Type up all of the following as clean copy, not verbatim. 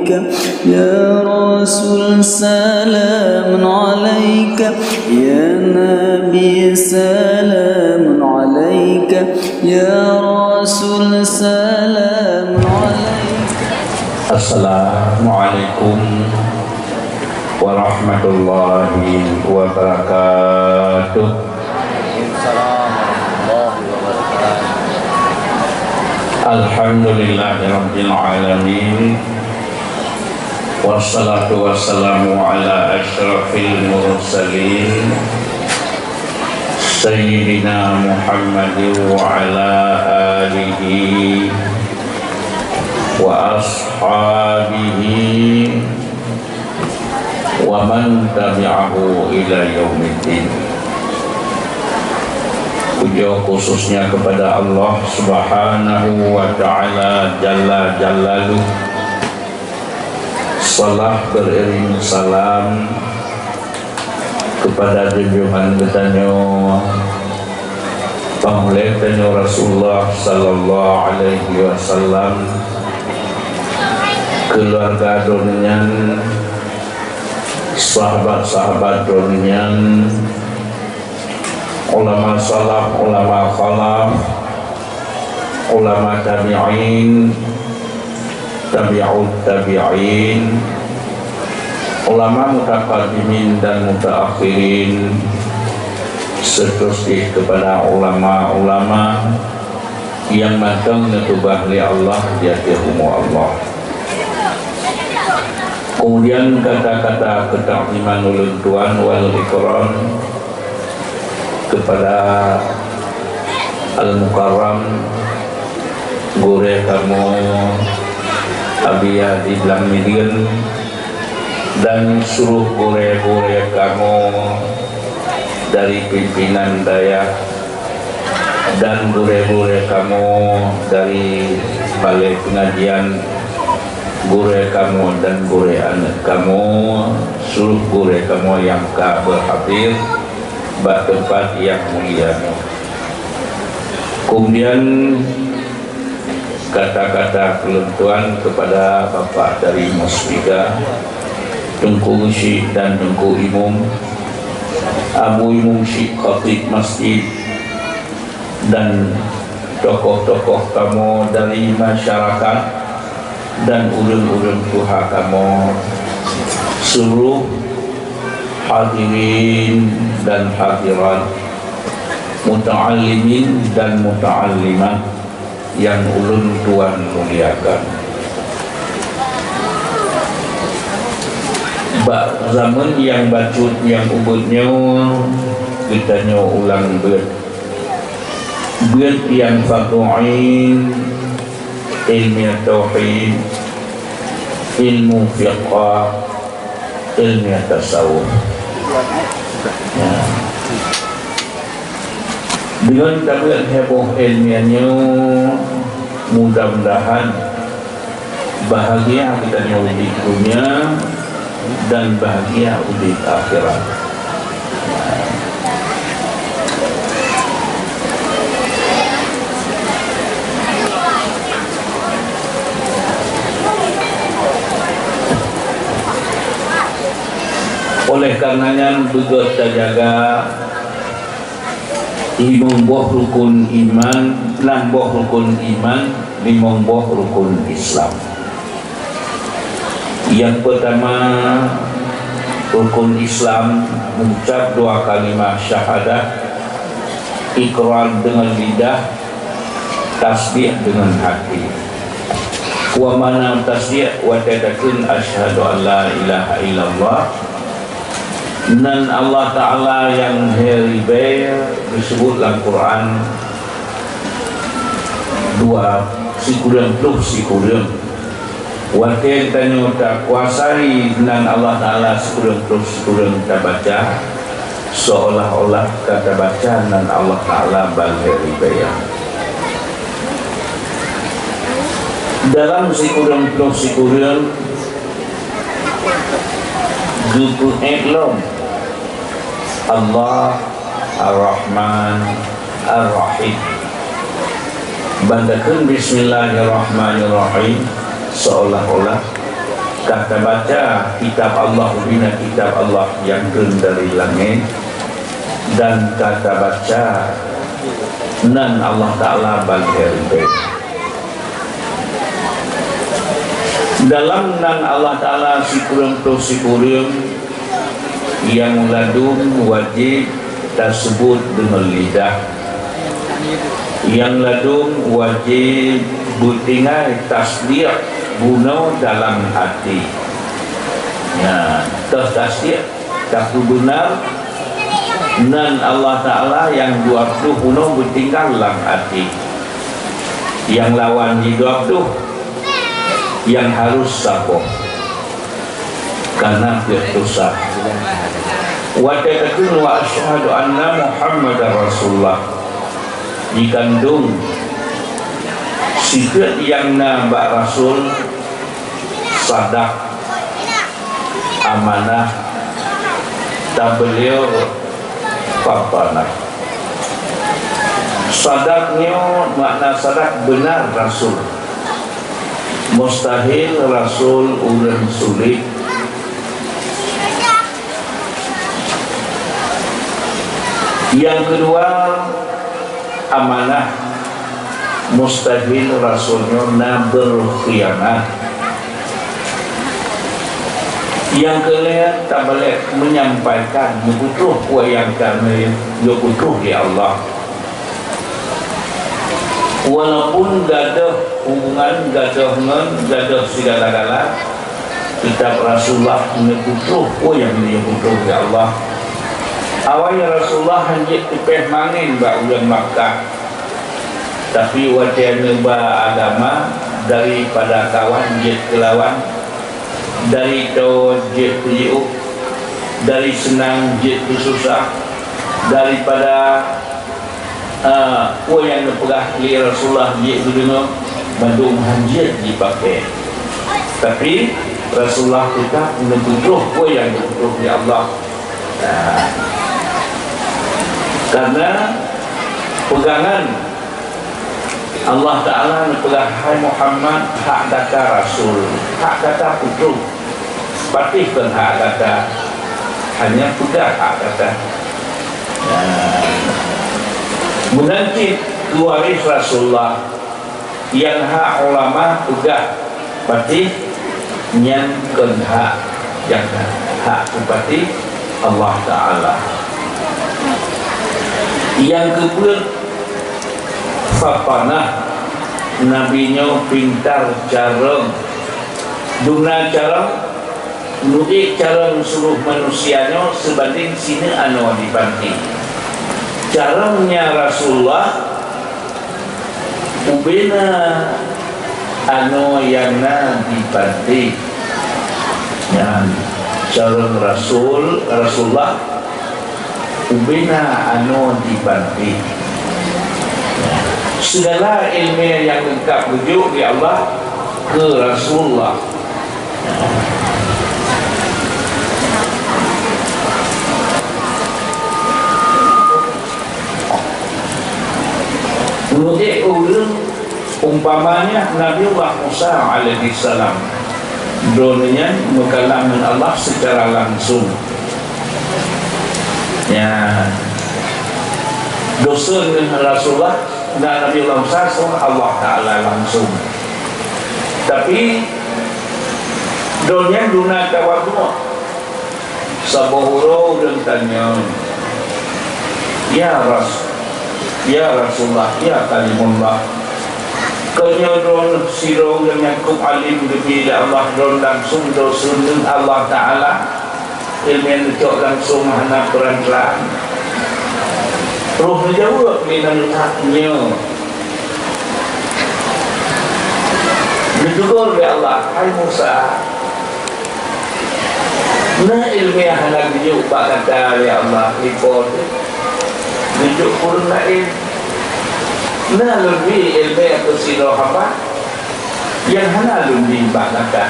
عليك يا رسول سلام عليك يا نبي سلام عليك يا رسول سلام عليك. Assalamualaikum warahmatullahi wabarakatuh. Alhamdulillahirabbil alamin. Wassalatu wassalamu ala asyrafil mursalin Sayyidina Muhammadin wa ala alihi wa ashabihi wa man tabi'ahu ila yaumiddin. Puja khususnya kepada Allah Subhanahu wa ta'ala Jalla Jalaluh. Salah beriring salam kepada junjungan kita Panglaitannya Rasulullah sallallahu alaihi wasallam, keluarga donian, sahabat-sahabat donian, ulama salaf, ulama khalaf, ulama tabi'in, tabi'ut tabi'in, ulama mutaqaddimin dan mutaakhirin, seterusnya kepada ulama-ulama yang matang netubah li Allah jatihumu Allah. Kemudian kata-kata ketakliman ulun tuan wal ikram kepada Al-Mukarram gure kamu Abiyah di Blamidin dan seluruh gure-gure kamu dari pimpinan Dayak dan gure-gure kamu dari balai pengajian, gure kamu dan gure anak kamu, seluruh gure kamu yang berhadir bak tempat yang mulia. Kemudian kata-kata keluntuan kepada Bapak dari Musbika, Tengku Syekh dan Tengku Imum, Abu Imum Syekh Khatib Masjid, dan tokoh-tokoh kamu dari masyarakat dan ulun-ulun tuha kamu, seluruh hadirin dan hadirat, muta'allimin dan muta'allimat yang ulun tuan muliakan. Bak zaman yang bacut yang ubudnya kita ulang bet yang fatu'in, ilmiah tauhid, ilmu fiqh, ilmiah tasawuf. Ya. Dengan tabiat heboh ilmiahnya, mudah-mudahan bahagia kita di dunia dan bahagia di akhirat. Oleh karenanya begot jaga imamboh rukun iman, lamboh rukun iman, limomboh rukun Islam. Yang pertama rukun Islam, mengucap dua kalimat syahadat, ikrar dengan lidah, tasbih dengan hati. Wa mana tasbih wa tadakun asyhadu an la ilaha illallah. Dan Allah Ta'ala yang heribai disebut dalam Quran dua sikurang plus sikurang wakil tanya tak kuasai dan Allah Ta'ala sikurang plus sikurang tak baca seolah-olah kata baca dan Allah Ta'ala bal heribai dalam sikurang plus sikurang Gupu Eklom Allah Ar-Rahman Ar-Rahim. Bandakan Bismillahirrahmanirrahim seolah-olah kata baca kitab Allah bina kitab Allah yang turun dari langit, dan kata baca nan Allah Ta'ala bagi dalam nan Allah Ta'ala sikurum tu sikurum yang ladung wajib tersebut dengan lidah, yang ladung wajib butingai tasdiq guna dalam hati. Ya, tasdiq tak benar nan Allah Ta'ala yang 20 guna bertinggal dalam hati, yang lawan di 20 yang harus sabar karena berdosa. Wa ta'atun wa asyhadu anna Muhammadar Rasulullah dikandung sikit yang nambah Rasul, sadak, amanah, dan beliau papanah. Sadaknya makna sadak benar Rasul, mustahil Rasul urang sulit. Yang kedua amanah, mustahil Rasulnya na berkhianat. Yang kelima tak boleh menyampaikan butuh yang kami butuh di Allah, walaupun gadah hubungan, gadah ngen, gadah segala-gala, tetap Rasulullah butuh yang dia butuh di Allah. Awalnya Rasulullah hanya tepeh mangin bak ulang Makkah, tapi wajah neba agama daripada kawan jet kelawan, dari tau jet keliuk, dari senang jet susah, daripada yang pegah li Rasulullah jet dunia bandung hanjit dipakai. Tapi Rasulullah kita menutup yang dibutuh di Allah. Karena pegangan Allah Ta'ala pegang hai Muhammad, hak kata Rasul, hak kata putu, patihkan hak kata, hanya pegang hak kata. Menanti kewaris Rasulullah yang hak ulama pegang patih nyankan hak yang hak patih Allah Ta'ala. Yang kedua fapanah, nabinya pintar cara guna cara nudik cara seluruh manusianya sebanding sini anu dibanting. Caranya Rasulullah ubena anu yang dibanting. Yang cara Rasulullah ubena anu dibanting. Segala ilmu yang lengkap rujuk di Allah ke Rasulullah. Menurut ulun umpamanya Nabiullah Musa alaihi salam dronenya mengkalamkan Allah secara langsung. Ya, dosa dengan Rasulullah dan Nabi Musa Allah Ta'ala langsung. Tapi dunia duna kawabno sabuhuro dan tanya, ya Rasulullah, ya kalimullah, kanya don siro yang yakub alim lebih Allah don langsung dosa dengan Allah Ta'ala. Ilmu yang dicok langsung anak peran-peran roh jauh kelinan letaknya ditegur oleh Allah, hai Musa, nah ilmu yang hendak dijuk pak kata ya Allah report dijuk pun lain, nah lebih ilmu yang bersirah apa yang hendak lebih pak kata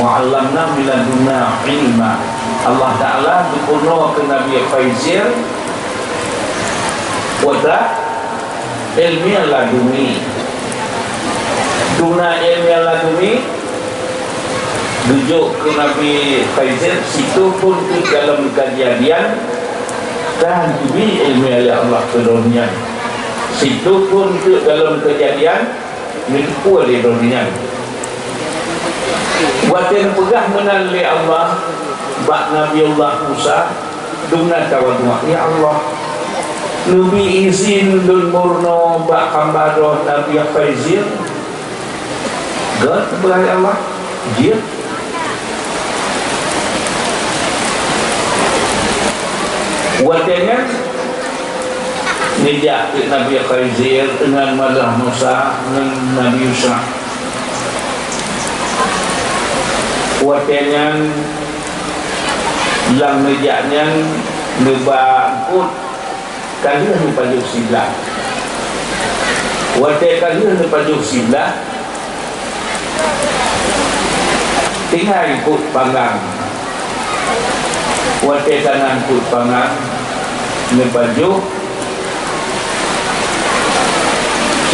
wa'allamna miladunna ilma. Allah Ta'ala berkurno ke Nabi Faizir wada ilmi laduni Tuna ilmu laduni rujuk ke Nabi Khizr, situ pun dalam kejadian dan ini ilmu Allah kedonian, situ pun dalam kejadian itu oleh donian. Watin pegah menalli Allah bak Nabi Allah Musa duna tawadwa, ya Allah Nabi izin dun murno bak hambadoh Nabi Khizr God berkata Allah dia wadanya nijak Nabi Khizr dengan malah Musa dengan Nabi Musa wadanya yang nijaknya nebangkut kalian menuju siblat wadanya kalian menuju siblat tinggal ikut panggang wate kanan ikut panggang nebaju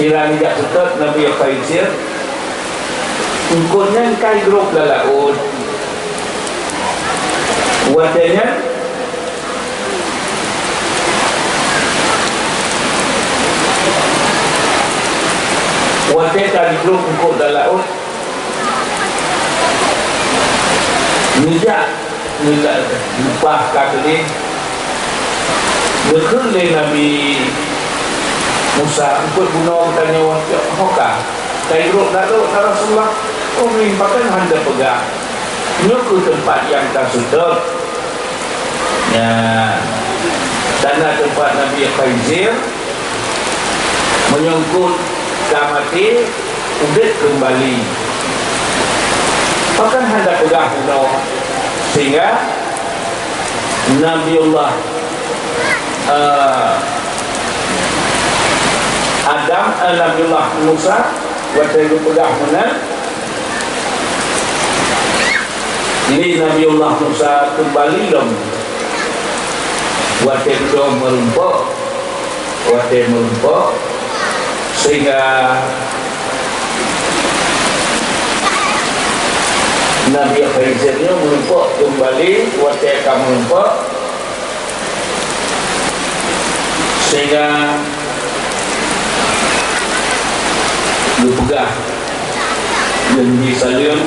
sirang jak sekat Nabi Khizr ikutnya kai grup lalaut watenya wate kai grup ikut lalaut nijak lupa kata ni berkeli Nabi Musa ikut bunuh tanya wakil hoka kaya grup tak tahu tak Rasulullah oh menimpakan anda pegang nyuku tempat yang tak sudah ya tanah tempat Nabi Khizr menyangkut kamati udah kembali akan hendak pegang bunuh sehingga Nabiullah Adam Nabiullah Musa waktu itu pegang bunuh ini Nabiullah Musa kembali dong waktu itu merumpuk sehingga Nabi Khizrnya menumpuk kembali waktu akan menumpuk sehingga dipegah dan disalin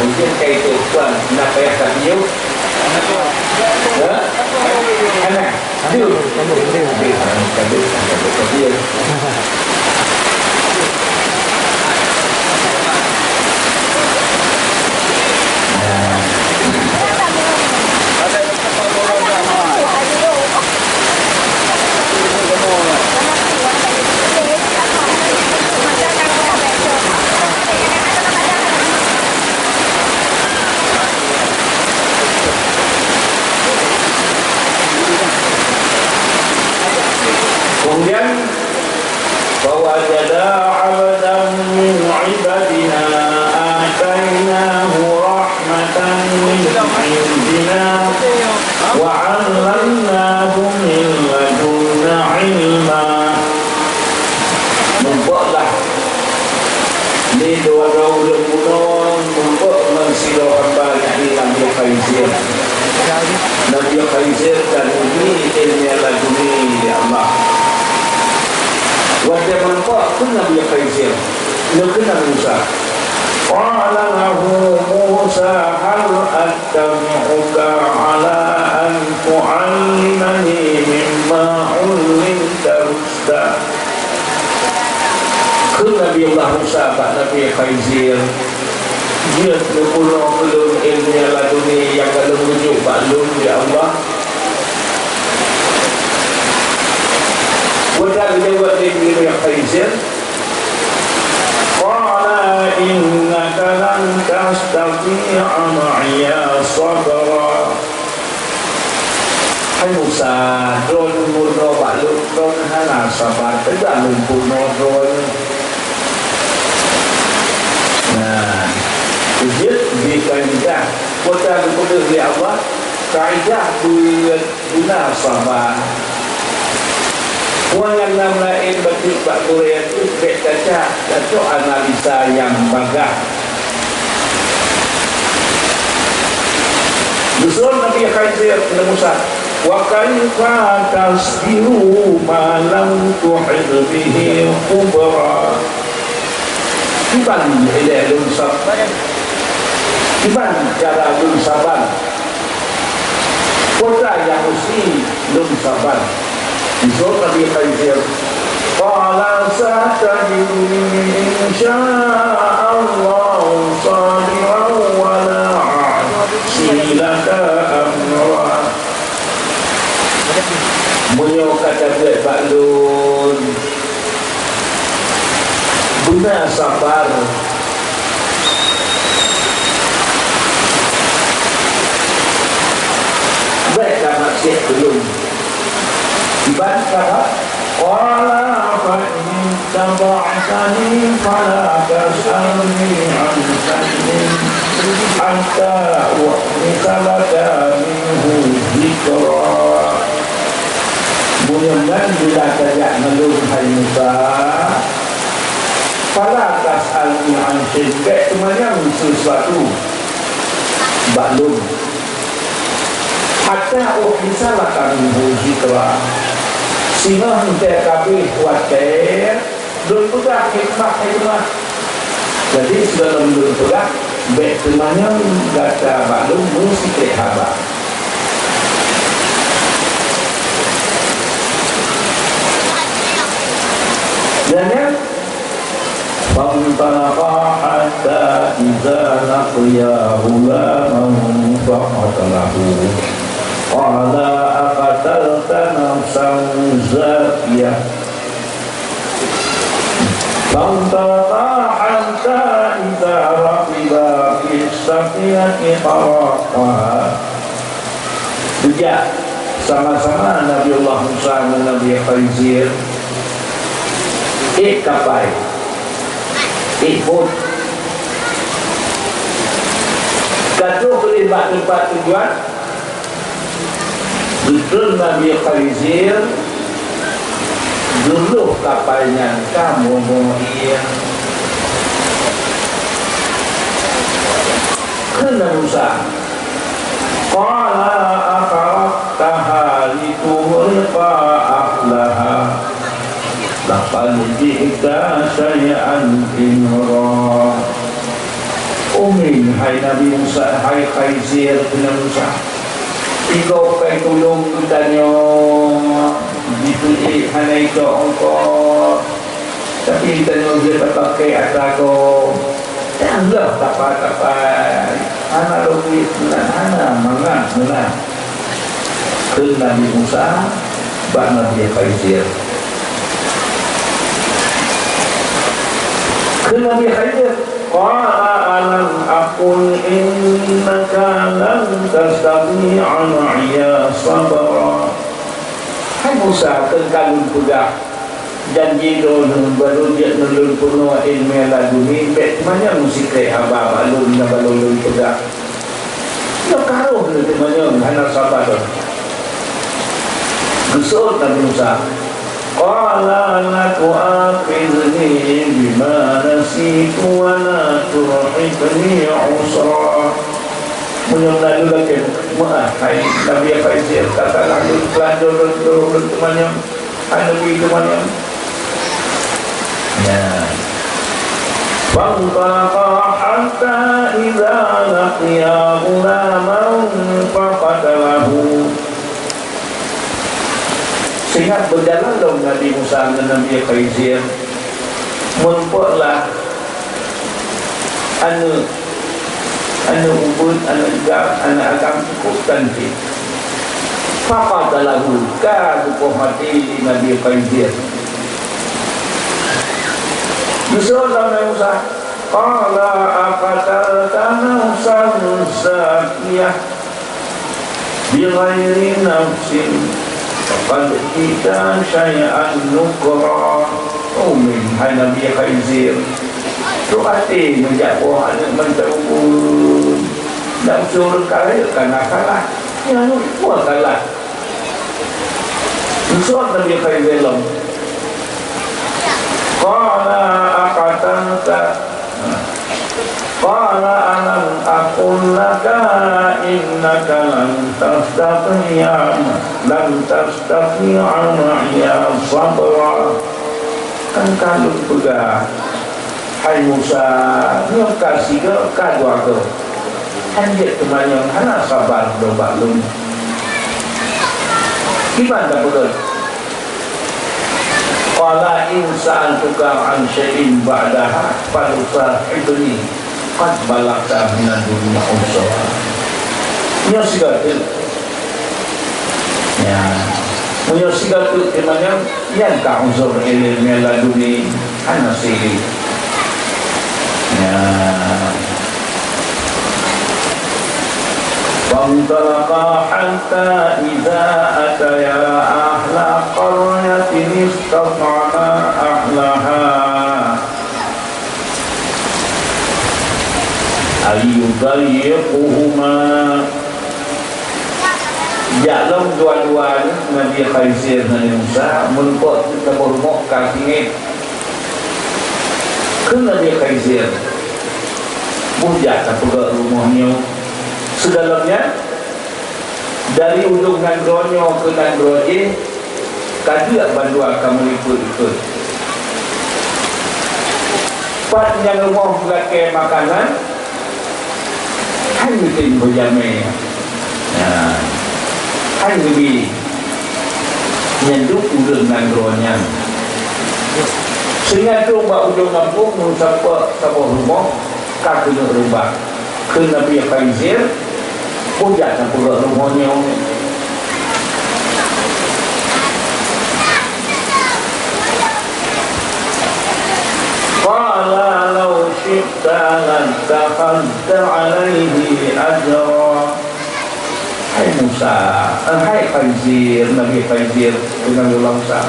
mungkin kayak itu tuan nak payah tak dia anak dia kemudian bahwa jada abdan min ibadina atainahu rahmatan min indina wa 'allamnahu min ladunna ilma membuatlah ni dua-dua bulan membuat manusia hamba yakni Nabi Khizr Nabi Khizr dan ini ilmu laduni ya Allah wajah menempat pun Nabi Khizr Nabi Musa qala lahu Musa hal attabi'uka ala an tu'allimani mimma ullimta rushda ke Nabi Allah Musa Pak Nabi Khizr dia terpulang belum ilmu laduni yang kalau menuju maklum ya Allah Nabi Khaizir, qala innaka lan tastati'a ma'iya sabra. Hai Musa, drone murno baluk drone hana sabar tidak lumpuno drone. Nah, ujit di kaidah kota kepada di Allah kaidah guna sabar. Orang yang nam lain batik bak Korea itu baca analisa yang bagus. Dusun Nabi Khaizir kepada Musa, wa kaifa tasbiru ma lam tuhid bihi khubra. Gimana dia belum sabar? Gimana cara belum sabar? Kota yang mesti belum sabar. Dusun Nabi Khaizir, qala satajiduni insya'Allah sabiran wa la silaka amra. Bunyo kata dia baklun guna sabar. Baik maksud belum dibaca. Qala fa in taba'tani fala tas'alni an shay'in hatta u'mika minhu dhikra. Mudah-mudahan bila tajak melun hai Musa, fala tas'alni an shay'in, semuanya sesuatu baklum hatta u'mika minhu dhikra. Sehingga hentai kabeh khawatir dun pegang hikmah. Jadi sudah dun pegang baik temannya kata maklum mesti kehaba. Dan فانطلقا حتى إذا لقيا غلاما فقتله قال أقتلت نفسا زكية فانطلقا حتى إذا ركبا في السفينة خرقها. Juga sama-sama Nabiullah Musa dan Nabi Khaizir kapal bot katuh boleh tempat tujuan. Betul Nabi Khaizir dulu kapalnya kamu iya kena Musa. Qala afaraqtaha litughriqa ahlaha laqad ji'ta syai'an imra. Umin hai Nabi Musa, hai Khaizir bin Musa, ikaw kay tulong tanya ditulik hanay ito engkau, tapi tanya dia pakai atako Allah tapat anak lagi anak mana ke Nabi Musa bak Nabi Khaizir ke Nabi Khaizir. Qala alam aqul innaka lan tastati'a ma'iya sabra. Hai Musa, kekalun pegang janji dulu baru dia nulun puno ilmu laduni bet mana musik haba balun na balun pegang. Yo karo tu temannya anak sabar. Gesot Nabi Musa. Qala la tu'akhidhni bima nasitu wa la turhibni usra. Munyong lagi maaf hai Nabi Khaizir kata lalu pelan temannya Nabi temannya ya. Fantalaqa hatta idza laqiya ghulaman faqatalahu. Sehingga berjalan dong Nabi Musa dan Nabi Khaizir memperlah anu ubud, anu juga, anu agam cukup cantik. Faqatalahu ka dukuh mati Nabi Khaizir. Yusuf Nabi Musa qala aqatalta nafsan zakiyah bighairi nafsin faqad kita syai'an nukra. Oh min hai Nabi Khizir tu hati menjak buah anak mentau nak suruh kaya kerana kalah yang buah kalah Yusuf Nabi Khizir lam qala aqatalta qala alam aqul laka innaka lan tastati'a ma'iya sabra. Kan kalau pegang hai Musa ni kasih ke kadua ke kan dia temannya hana sabar do baklum gimana betul. Qala in sa'altuka an syai'in ba'daha falusahibni qad balagta min ad-dunya usra. Nya sigatul ya punya sigatul temannya yang ka unsur ilmu laduni anasiri ya. Fantalaqa hatta idza ataya ahla qaryatin istaf'ala ahlaha ayyudayyiquhuma. Dalam dua-dua Nabi Khizir dan Musa menumpuk kita berumuk kaki ke Nabi Khizir bujak tak pegang rumahnya sedalamnya dari ujung nandronya ke nandroje kajian bandu akan meliput-liput panjang rumah belakang makanan hanya tim berjamai hai lebih nyanduk udang nandronya sehingga tu mbak udang kampung menusapa sabah rumah kaki nak rumah ke Nabi Khizir pujak nak pegang rumahnya qala law syi'ta lantakhadta alaihi ajra. Hai Musa, hai Khizir, Nabi Khizir dengan Musa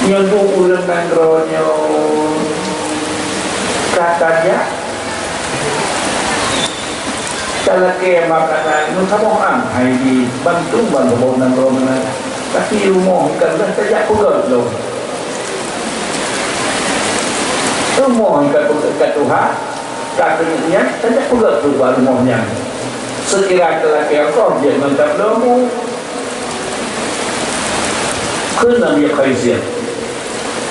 nyanduk ulang nandronya katanya kalau ke makanan itu kamu hai di bantu nandronya tapi rumah kan dah sejak pegang loh rumah kan pegang Tuhan katanya sejak pegang Tuhan rumahnya sekira lelaki kau dia mantap lembu ke Nabi Khizir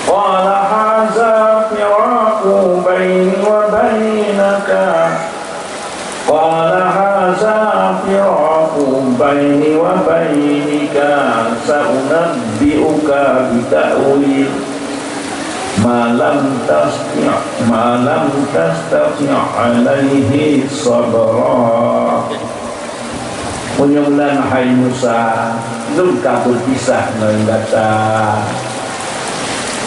qala hadza firaqu baini wa bainaka qala hadza firaqu baini wa bainika sa'unabbi'uka bita'wil ma lam tastati' alaihi sabra. Menyulan hai Musa lun kamu pisah mendata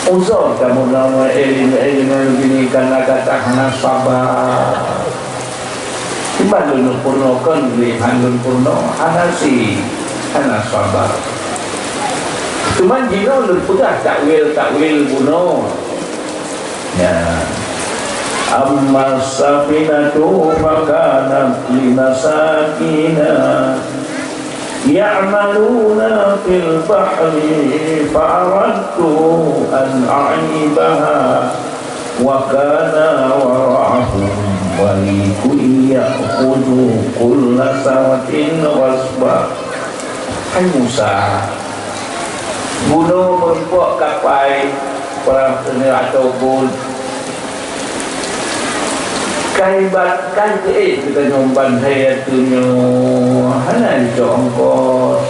uzur kamu nama ilmu begini karena kata hana sabar tiba lun purno kan lihan lun purno hana si hana sabar cuman jika lun pudah takwil buno ya. Amma safinatu fakanat limasakina ya'maluna fil bahri fa'aradtu an a'ibaha wa kana wara'ahum walikun ya'khudhu kulla sawatin wasba. Hai Musa bunuh merumpuk kapai perang dunia ataupun kaibat kan kita nyomban saya tunyo hana dijongkos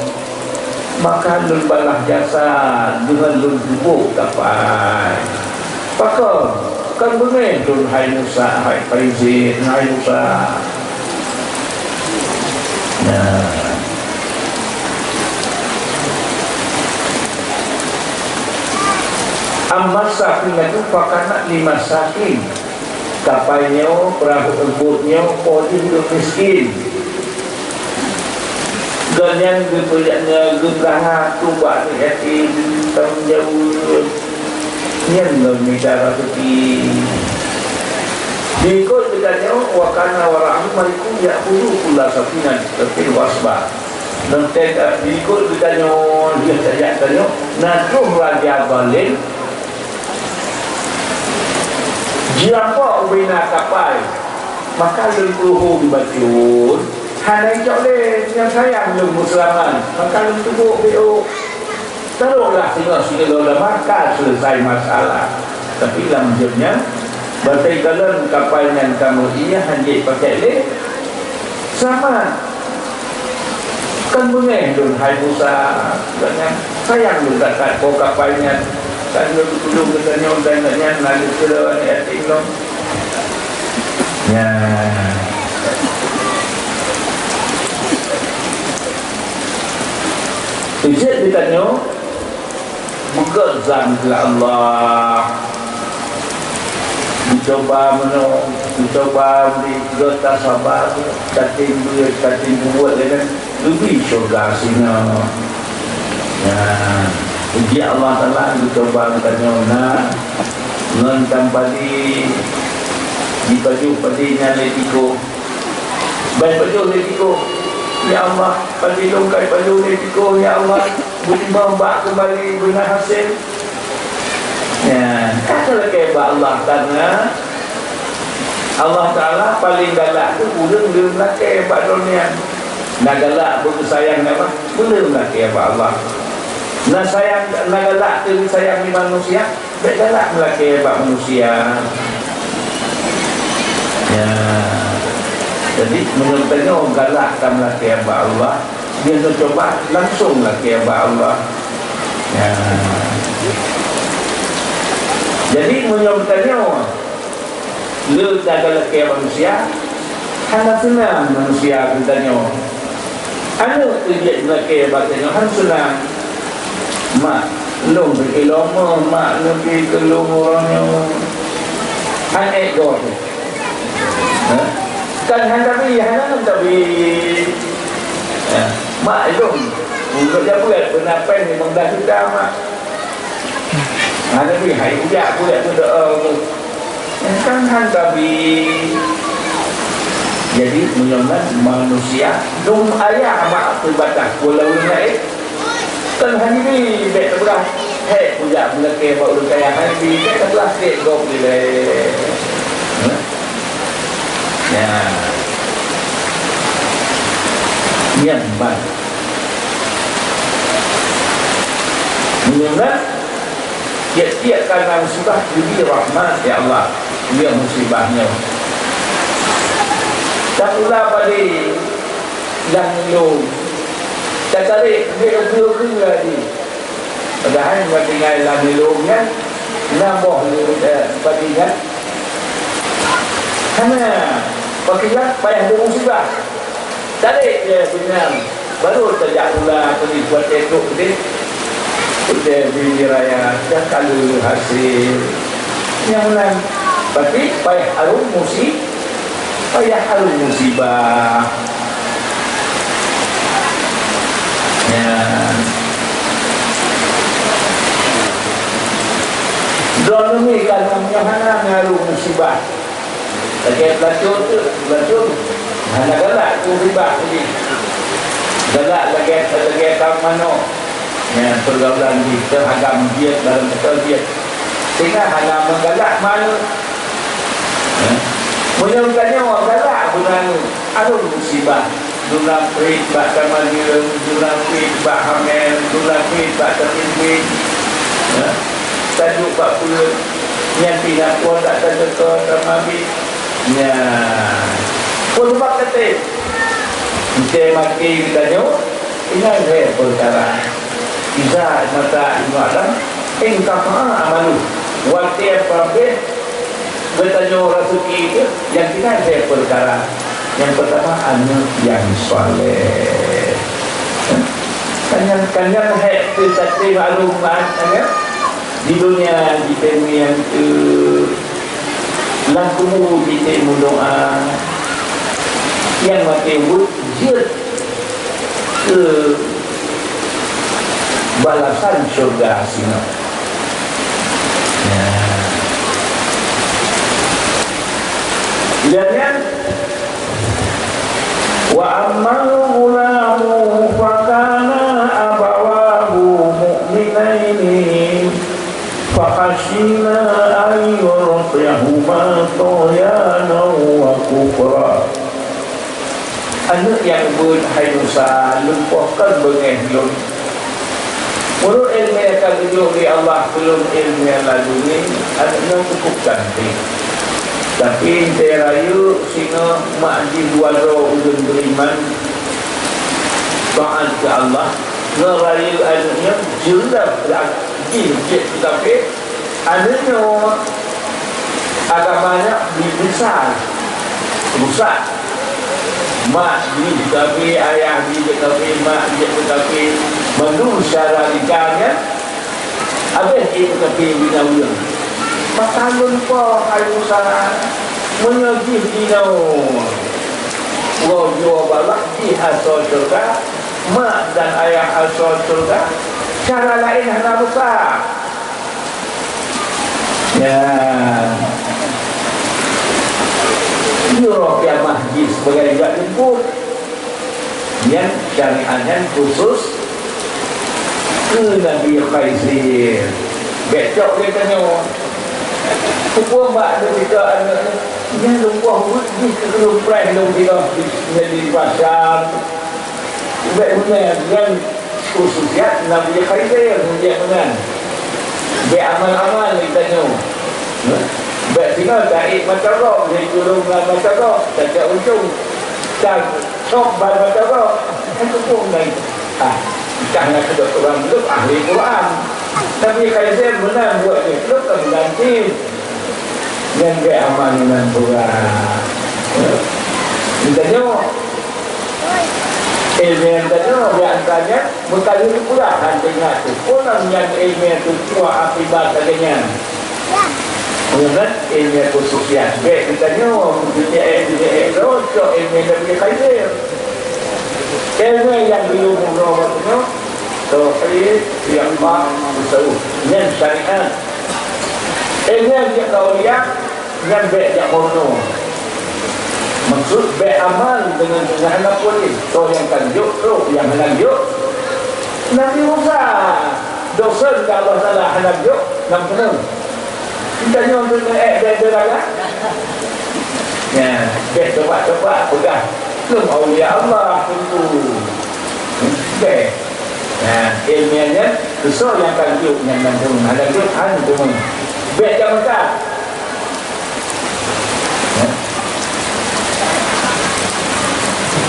maka lun balah jasa dengan lun bubuk kapai pakar kan benar lun hai Musa hai Khizir hai Musa nah Ammasakin itu pakana lima sakin kapainya perahu emputnya podi hidup miskin ganyan gepulanya gebraha tubak ni yatim tanggung jauh nyan berbicara seperti diikut ditanya wakana warahmu maliku ya'kulu kulla safinan tapi wasbah dan tidak diikut ditanya dia saja tanya nadruh raja balin jiapa ubina kapai maka lentuhu dibaciun hanai joleh yang sayang yang musliman maka lentuhu biu taruhlah singa-singa maka selesai masalah tapi lanjutnya batai kalian kapal yang kamu ini hanya pakai le sama kan bunyi dun hai Musa dengan sayang juga kat kau kapalnya kan dulu katanya undangnya lalu sudah ada tinggal ya ijat ditanya buka zan ke Allah dicoba di gota sabar kating buat dengan lebih syurga sini ya uji Allah Ta'ala dicoba katanya nonton padi di baju padinya letiko baik baju letiko ya Allah padi longkai baju letiko ya Allah budi membak kembali benar hasil ya, kata lagi Allah karena Allah Ta'ala paling galak tu belum lagi dunia. Nak galak begitu sayang apa? Belum lagi Allah. Nak sayang, nak galak tu sayang di manusia, galak lagi manusia. Ya, jadi menurutnya galak kan lagi Allah. Dia tu coba langsung lagi Allah. Ya. Jadi menyebutkannya lu jaga laki manusia hanya senang manusia katanya anu kerja laki katanya hanya senang mak lu berkilomo mak lebih kelumurnya hanya ekor kan hanya tapi mak itu untuk jaga penapen memang dah kita mak ada ni hai ujak pula tu kan tapi jadi menyonat manusia dum ayah mak terbatas walau naik kan hari ni bet terbelah hei ujak pula ke bawa urut kaya hari ni bet terbelah sikit gop bila ya yang baik menyonat tiap-tiap kali musibah lebih rahmat ya Allah dia musibahnya tak pula pada yang lu tak tarik dia ke lagi padahal tinggal dalam lubangnya nambah bagian karena bagian payah musibah tarik dia benar baru terjak pula tadi buat ekor dia udah bini raya dah kalau hasil yang lain berarti payah harum musibah ya dalam ni kalau hanya ngaruh musibah lagi pelacur hanya galak musibah ni galak lagi tak mana ya, pergaulan kita agam dia dalam betul dia sehingga hanya menggalak mana menyebutkannya orang galak bukan ada musibah dulang perit bak kamalirem dulang perit bak hamil dulang perit bak tertimbing tajuk bak pulut yang tidak puan tak terdekat termabit ya pun sebab kata kita mati kita nyawa ini ada perkara Iza mata Ibn Adam engkafa'a amalu waktu apabila bertanya rasuki itu yang kita ada perkara yang pertama anak yang soleh kanyang hek kita terima maklumat di dunia di dunia yang ke lakumu kita mendoa yang makin wujud ke balasan syurga sini. Dan wa ammal ghulamu fakana abawahu mu'minaini fakhashina an yurfihuma tughyanan wa kufra. Anak yang berhayusa lupakan bengehyun. Menurut ilmu yang akan tunjuk di Allah belum ilmu yang lalu ni, anaknya cukup cantik. Tapi saya rayu sehingga makji duara ulun beriman taat ke Allah, ngerayu anaknya jelas cik, tapi anaknya agamanya besar rusak. Mak di tapi ayah di tapi mak di tapi menurut cara dikanya habis itu tapi bina ulang maka lupa kayu sana menyegih dinau wajah balak di asal surga mak dan ayah asal surga cara lain hanya besar ya European Masjid sebagai juga jemput yang syariahnya khusus ke Nabi Khaizir becok dia tanya Kupur mbak ada kita anak dia lupa di kelumpulan dia di pasar baik mana dengan khususnya Nabi Khaizir dia dengan baik amal-amal dia tanya baik tinggal tarik macam roh dia turun macam roh tak ada ujung dan sok bar macam roh itu pun naik jangan kedok orang belum ahli Quran tapi Khaizir menang buat dia belum tak mengganti yang baik amal dengan Quran kita tengok ilmu yang tengok di antaranya berkali pula hantinya itu orang yang ilmu itu kuat akibat adanya kemudian ilmu khususnya baik kita tengok ilmu rocok ilmu yang lebih Khaizir ilmu yang belum menurutnya tauhid yang bersau yang syariat ilmu yang kauliah yang baik yang mono maksud baik amal dengan anak polis so yang kanjuk so yang lanjut Nabi Musa dosa kalau salah lanjut nam kenal kita nyontok dia lah ya coba pegang belum aulia Allah tentu baik ilmiahnya dosa yang kanjuk yang lanjut ada baik yang Mekah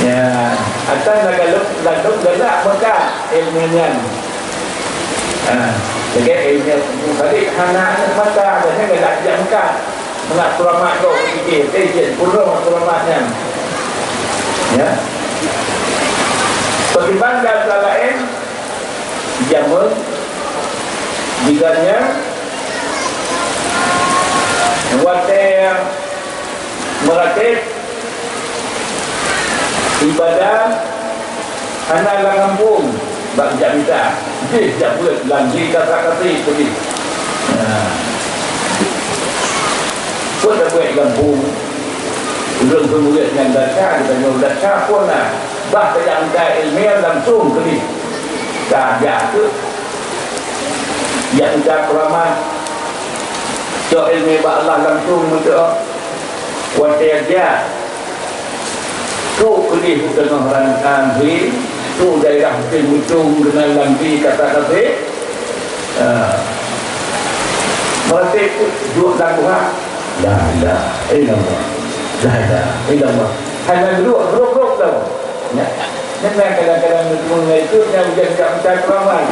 ya atas lalu gelak Mekah ilmiahnya jadi ilmiah tadi anak Mekah dan gelak dia Mekah nak selamat kau fikir ejen purung selamatnya ya pertimbangkan lain jamun jikanya wadah meratib ibadah anak kampung bak jamita tak buat lanji kata-kata pergi pun tak buat kampung belum kemudian yang dasar kita nyuruh dasar pun bah terjangka ilmiah langsung pergi tak ada tu yang tak keramat so ilmu Allah langsung untuk wadah dia tu pilih dengan rangkaian tu daerah ujung dengan lambi kata-kata mereka duduk dalam Tuhan la ilaha illallah la ilaha illallah hanya duduk tau ya kadang-kadang mengenai itu yang menjadi mencari keramat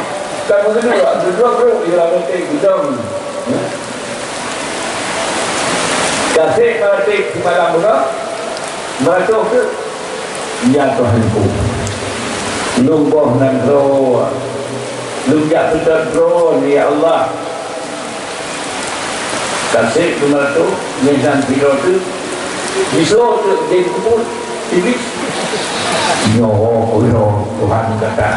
kamu duduk ialah mereka gudang kasih mereka di malam bulan mereka itu ya Tuhanku lumpuh dan roh lumjak sudah roh ya Allah kasih dengar tu yang tidur tu disuruh tu dia kubur iblis Tuhan kata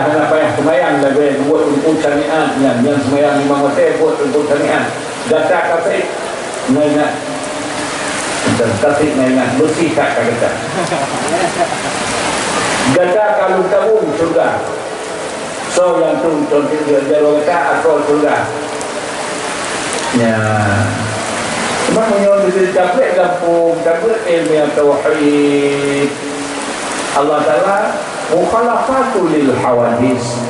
kena payah semayang lagi buat rumput syariat yang semayang 5 waktu buat rumput syariat kata kasih ingat kasih ingat bersih kata kalau tabung surga so yang tu contoh dia kata asal surga ya cuma menyoal diri capek kampung capek ilmiah tauhid Allah Ta'ala mukhalafatul lil hawadis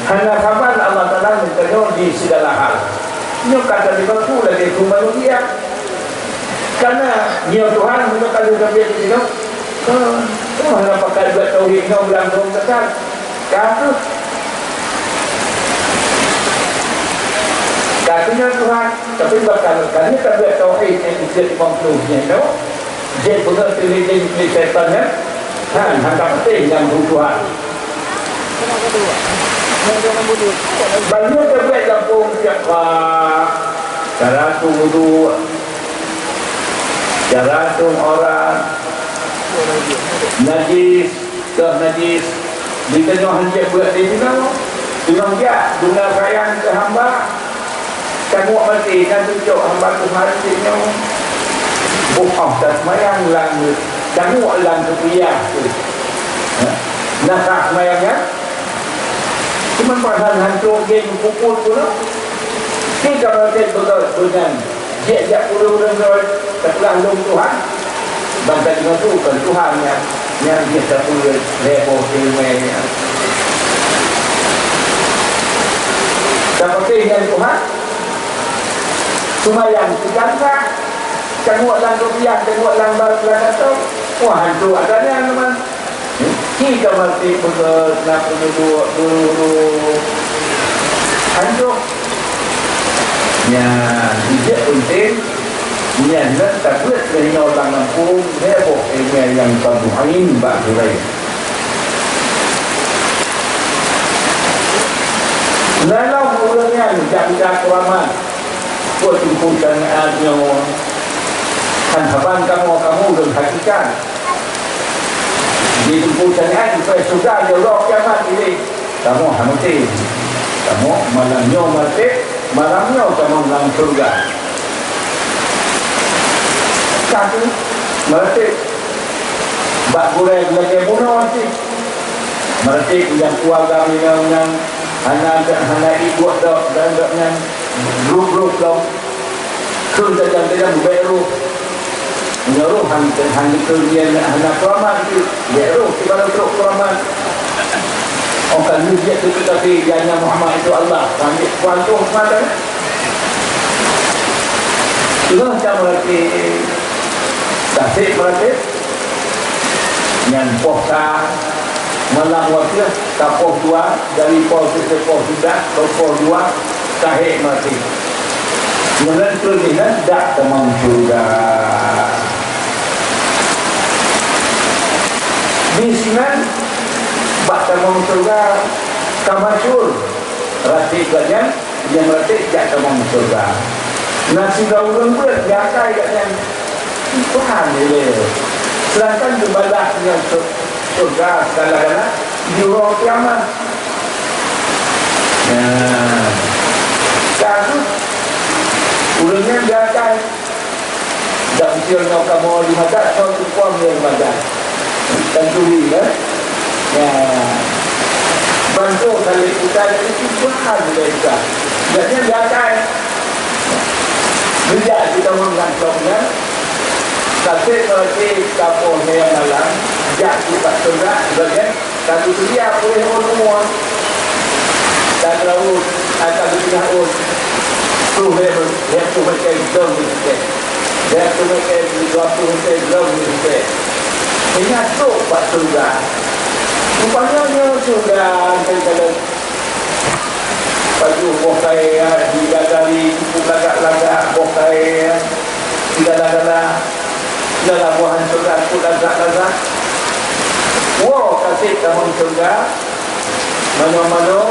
hanya kabar Allah Ta'ala mengenal di segala hal ini kata di bawah lagi kumbalu dia karena dia Tuhan menekan juga dia di sini hanya pakai buat tauhid kau bilang kau kata kata katanya Tuhan tapi bakal kali tak tauhid yang ikut makhluknya tu dia benar pilih setannya hantar penting yang Tuhan banyak terbuat kampung siapa cara tu wudu cara tu orang najis ke najis di tengah hanjak buat di sini memang dia guna rayaan ke hamba kamu mati dan tunjuk hamba Tuhan ini bukan dan semayang lang kamu lang kepiah nak semayangnya cuma pasal hancur game pukul pula kita berarti betul dengan dia puluh setelah lung Tuhan bangsa dengan tu kan Tuhan yang kita puluh lepo ilmunya seperti yang Tuhan semayang kita tengok lang rupiah tengok lang balas tu wah hancur adanya teman kita mesti nak dulu hancur ya dia penting dia nak takut dari orang kampung heboh yang paduhain bak durai lalu mulanya jam-jam keramat buat jumpukan adnya harapan kamu dan hakikat di jumpukan adnya supaya suka ya Allah kiamat ini kamu hamati kamu malamnya mati malamnya kamu dalam surga satu mati bak boleh belajar bunuh mati yang keluarga yang hana ibu dan yang grup dong kun tajam beru menyeruh hanya kemudian hanya keramat beru kibara keramat orang dia tu tapi dia Muhammad itu Allah kami kuantum semata itulah cara berarti tasik berarti yang puasa malam waktu tapoh dua dari puasa ke puasa tapoh dua sahih mati menentu dengan dak temang surga bisnan bak temang surga kamasyur rati kajian yang rati dak temang surga nasi gaulun pun biasa yang Tuhan ini sedangkan dibalas dengan surga segala-gala di ruang kiamat kasus ulangnya biasa tak usianya kamu 5 tak satu puan yang badan dan tuli bantu kali kita itu Tuhan mereka jadi biasa bila kita menggantungnya kasih seperti kapal yang malam jak kita surga bagian satu dia boleh semua dan lalu akan dihapus tu dia tu macam dong dia tu macam suatu macam dong ini tu buat surga rupanya dia surga kalau baju bokai didadari lagak-lagak bokai tidak dalam buahan surga aku lagak-lagak wow kasih kamu surga mana-mana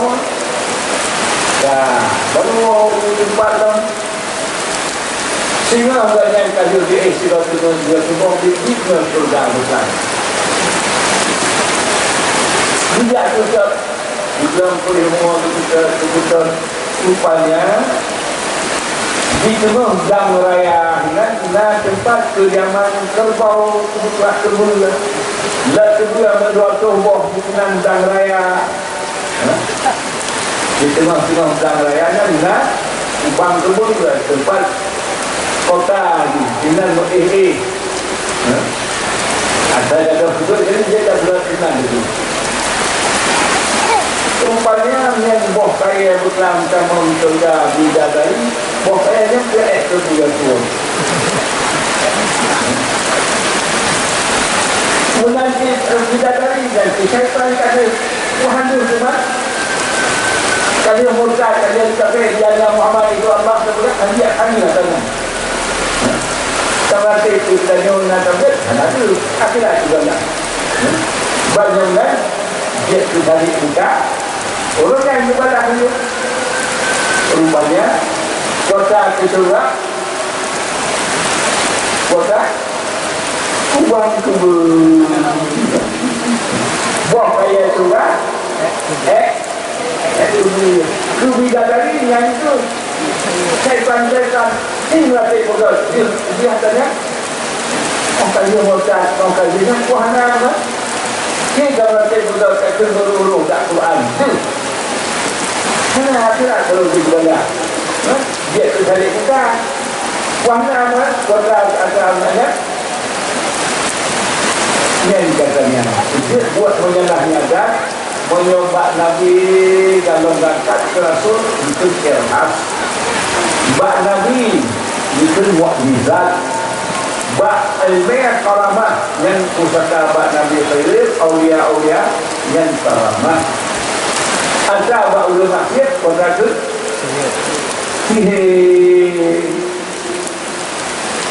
baru jumpa dalam sehingga agaknya kajian di istilah dia semua di surga besar. Dia tetap di dalam perhubungan kita rupanya di tengah gang raya na tempat kediaman kerbau kebutuhan kebulan lah kedua mendoa tombok bukan gang raya di tengah-tengah gang raya na ubang kebun tempat kota di Sinan ada jaga betul jadi dia dah berat Sinan itu. Rupanya yang boh kaya berkelam sama surga bidadari, boh kayanya beres ke bulan tua. Menanti bidadari dan syaitan kata, Tuhan itu cuma kalian murka, kalian kata yang Muhammad itu Allah sebenarnya dia kami lah sana. Sama itu kita nyona tablet, nanti akhirat juga nak. Bagaimana dia sudah dibuka. Orang yang ibadah itu rupanya kota kesurga kota kubang kubur buah kaya surga itu bidadari yang itu syaitan ini latih bodoh dia katanya orang kaya hotel orang kaya wahana apa kita latih bodoh kaya beruruh tak Quran mana akhirat kalau dibaca dia terjadi kita warna apa warna agamanya yang katanya dia buat menyalahnya dan menyoba Nabi dalam berkat ke Rasul itu kerhas bak Nabi itu mukjizat bak ilmiah karamah yang pusaka bak Nabi Khairil awliya yang karamah ada bak ulama maksiat pada tu sihir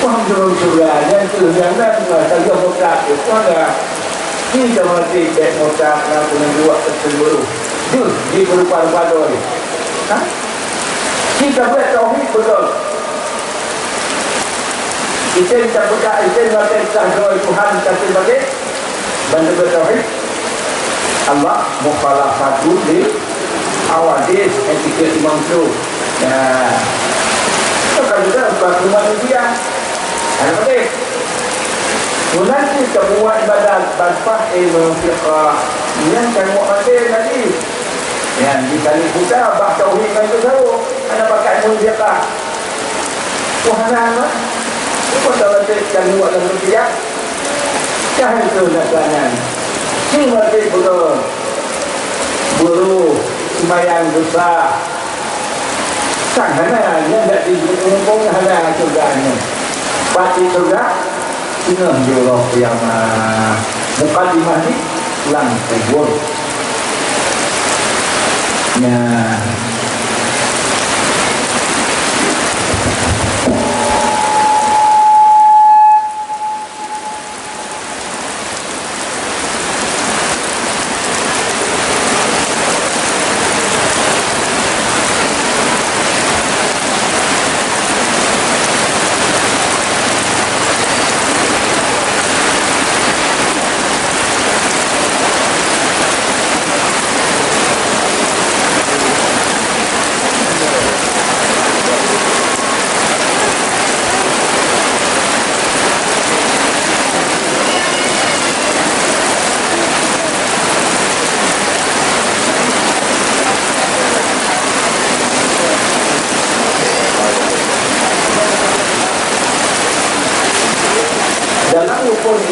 Alhamdulillah surga yang tu yang nak kalau motak itu ada ini cuma tiga motak nak punya dua tersebut tu di berupa ni kita buat tauhid betul kita buka kita melakukan Tuhan kasih bagi bantu bertauhid Allah mukhalafatu di awadis etiket imam tu kalau kita buat manusia ada apa nanti semua ibadat tanpa ilmu fiqh yang kamu ada tadi yang dikali kita bab tauhid itu tahu ada pakai ilmu fiqh Tuhan apa apa tahu kan buat dalam dia jangan itu lakukan si mati betul buru sembahyang dosa sanghana yang tidak dihukum hanya surganya pasti surga ingat Allah yang mukadimah ni lang kubur ya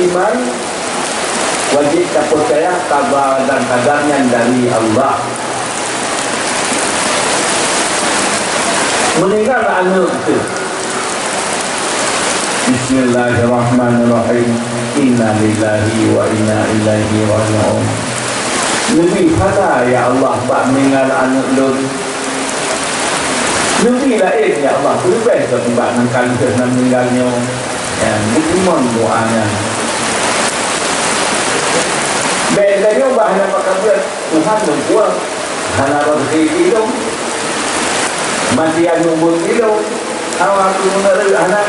iman wajib kita percaya kabar dan kadarnya dari Allah. Meninggal anak itu Bismillahirrahmanirrahim. Inna lillahi wa inna ilaihi raji'un. Lebih pada ya Allah bak meninggal anak lun lebih lain ya Allah lebih sebab nangkal kerana meninggalnya yang dikumun doanya bedanya bahan apa kabar Tuhan membuat hana rezeki hidup mati yang nombor kilo awak tu menarik anak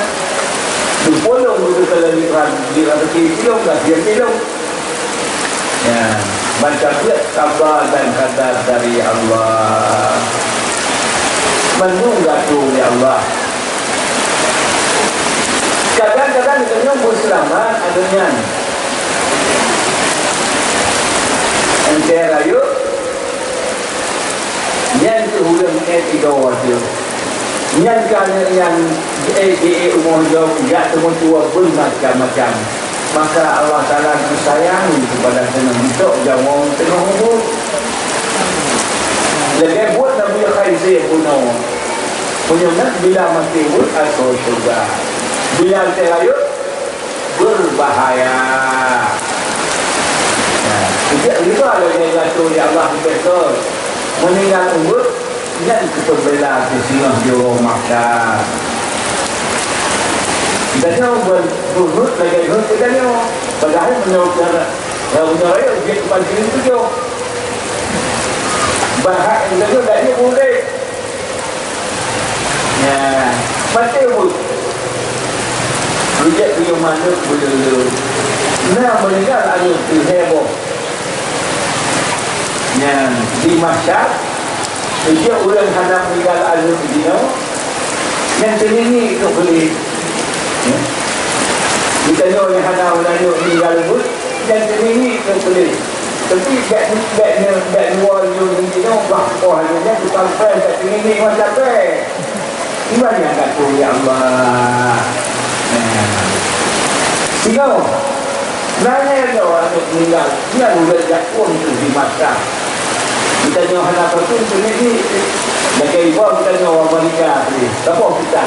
dipolong itu kalau dirata kilo tak dia kilo ya baca pula kabar dan kadar dari Allah menunggu oleh Allah. Kadang-kadang kita berselamat adanya antara yuk yang terhubung tiga waktu yang kerana yang umur jauh tidak semua tua bermacam-macam, maka Allah Ta'ala sayang kepada senang hidup jauh tengah umur. Jadi buat Nabi Khaizir punya bila mati buat asal surga, bila terayut berbahaya. Itu ada yang jatuh di Allah betul. Meninggal umur dan keterbela di singgah jauh masyarakat. Kita nyawa berhut lagi hut kita nyawa. Padahal menyawa raya dia kepada diri itu jauh. Bahak yang itu tak dia boleh. Ya, mati pun. Rujak punya mana boleh. Nah, meninggal ada heboh. Yang di masyarakat dia orang hendak meninggal ada begini yang sendiri itu boleh kita tahu yang hendak meninggal pun yang sendiri itu boleh tapi tak luar yang begini oh hanya tu sampai tak sendiri macam apa ini banyak kata ya Allah sehingga nanya tu untuk meninggal dia boleh jatuh untuk di masyarakat. Kita nyawa anak itu sendiri Dekat ibu kita nyawa wanita apa kita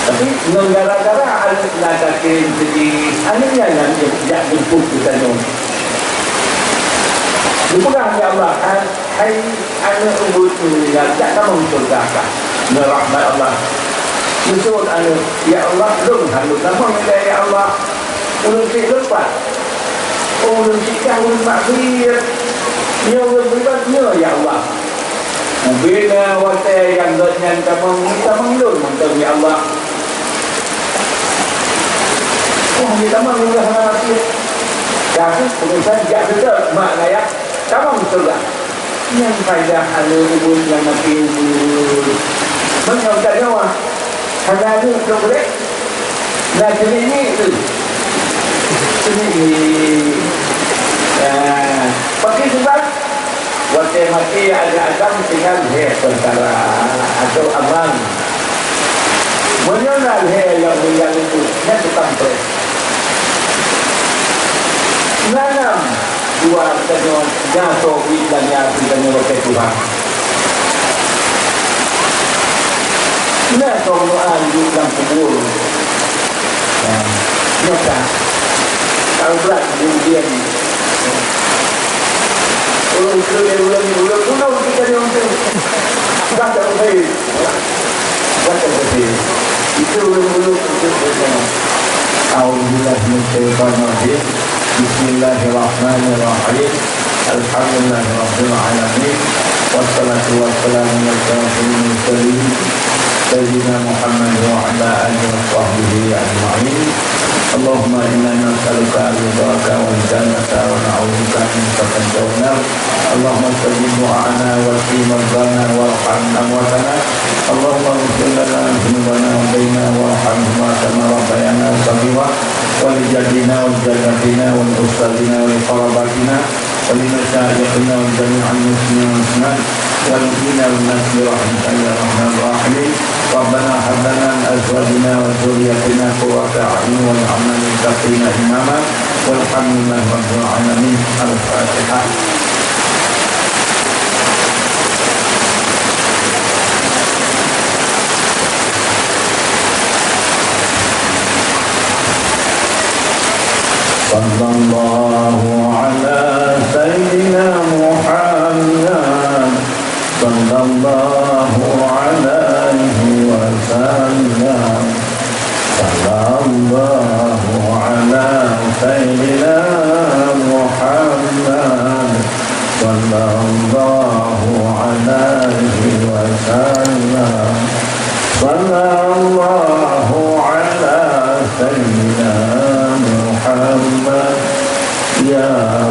tapi gara-gara anak nak kirim sendiri anaknya yang tidak jemput kita nyawa dipegang ya Allah hai anak umur itu yang tak kamu surga rahmat Allah musuh anak ya Allah belum halus nama kita ya Allah ulun lepas ulun sikah ulun maksir dia orang beribadah ya Allah. Bila waktu yang dengan kamu kita menglun untuk ya Allah. Oh kita menglun sama masih. Jadi kemudian dia betul maknanya kamu betul tak? Yang faedah ada ibu yang mati menyokat nyawa. Hanya itu boleh. Nah ini itu. Ini pakai sebab waktu mati ada agam tinggal perkara atau abang menyonal yang meninggal itu yang tukang pres nanam dua tenor jatuh dan jatuh tenor ke Tuhan nah Tuhan di dalam kubur maka kalau berat kemudian ulang pulau kita di untuk baca baik itu ulang itu Alhamdulillah Bismillahirrahmanirrahim Bismillahirrahmanirrahim Alhamdulillahirabbil alamin wassalatu wassalamu ala sayyidina Sayyidina Muhammad wa ala alihi wa sahbihi ajma'in Allahumma inna nas'aluka ridhaka wal jannata wa na'udzubika min sakhatika wan nar Allahumma stajib du'ana wa qim marضana warham amwatana Allahumma ighfir lana dhunubana wa baina warhamhuma kama rabbayana shaghira wa li jaddina wa jaddatina wa li ustadina wa li qarabatina wa li masyayikhina wa jami'al muslimin wal muslimat wa al-mu'minina wal nas bi rahmatika ya arhamar rahimin Rabbana hab lana min azwajina wa dhurriyyatina qurrata a'yun waj'alna lil muttaqina imama walhamdulillahi rabbil alamin al-fatihah Sallallahu ala sayyidina Muhammad Sallallahu alaihi wasallam Sallallahu ala sayyidina Muhammad Sallallahu alaihi wasallam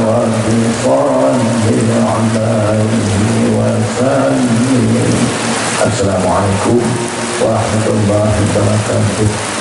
وبصالح أعماله وسلم. Assalamualaikum warahmatullahi wabarakatuh.